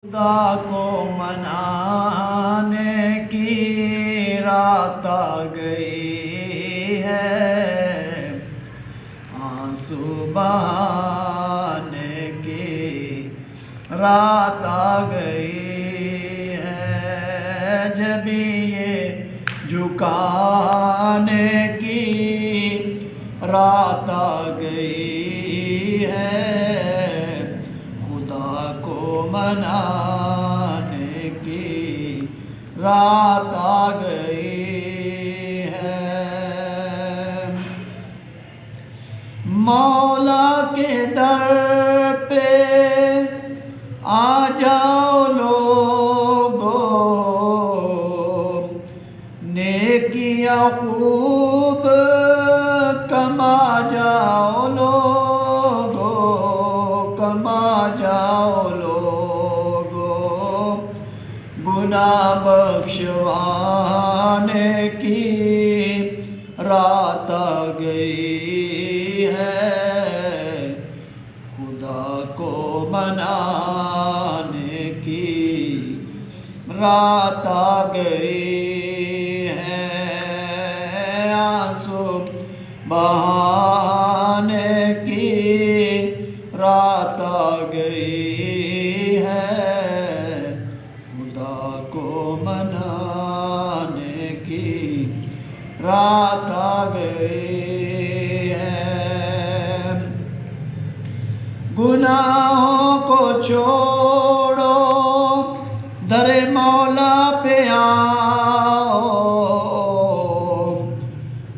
خدا کو منانے کی رات آ گئی ہے، آنسو بہانے کی رات آ گئی ہے، جب یہ جھکانے کی رات آ گئی ہے، خدا کو منانے کی رات آ گئی ہے۔ مولا کے در پہ آ جاؤ لوگو، نیکیاں خوب کما جاؤ لوگو، کما جاؤ لوگو، گناہ بخشوانے کی رات آ گئی ہے، خدا کو منانے کی رات آ گئی ہے، آنسو بہانے کی رات آ گئی ہے، خدا کو منانے کی رات آ گئی ہے۔ گناہوں کو چھوڑو، در مولا پہ آؤ،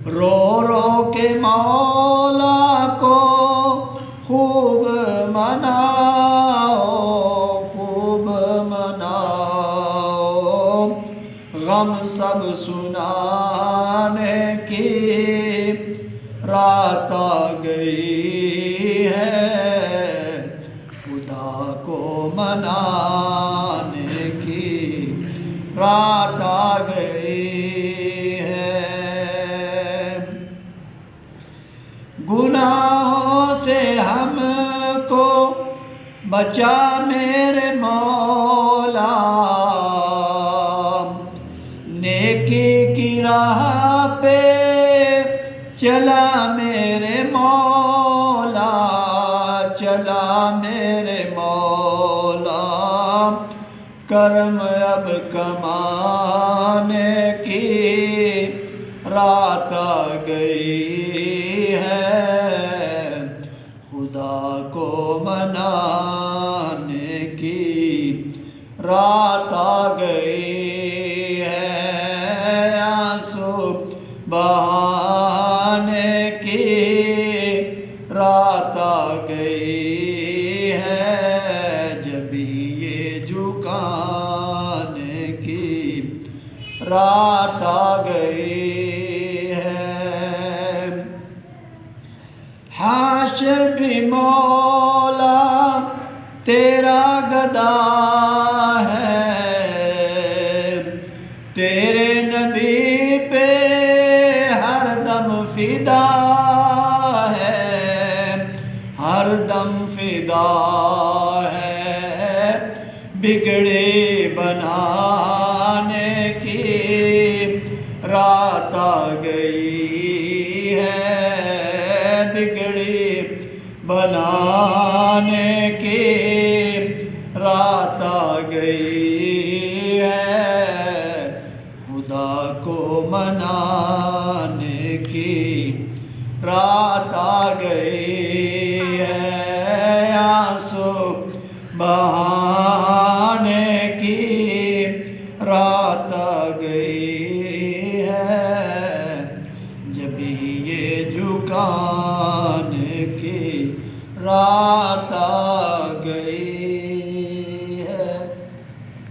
رو رو کے مولا کو خوب مناؤ، خوب مناؤ، غم سب سنانے کی رات آ گئی ہے، خدا کو منانے کی رات آ گئی ہے۔ گناہوں سے ہم کو بچا میرے مولا، نیکی کی راہ پہ چلا میرے مولا، چلا میرے مولا، کرم اب کمانے کی رات آ گئی ہے، خدا کو منانے کی رات آ گئی ہے، آنسو بہانے کی رات آ گئی ہے، جب یہ جھکانے کی رات آ گئی ہے۔ حاشر بھی مولا تیرا گدا ہے، تیرے نبی پہ ہر دم فدا ہے، ہر دم فدا ہے، بگڑے بنانے کی رات آ گئی ہے، بگڑی بنانے کی رات آ گئی ہے، خدا کو منانے کی رات آ گئی ہے، آنسو بہانے کی رات آ گئی ہے، جب یہ جھکانے کی رات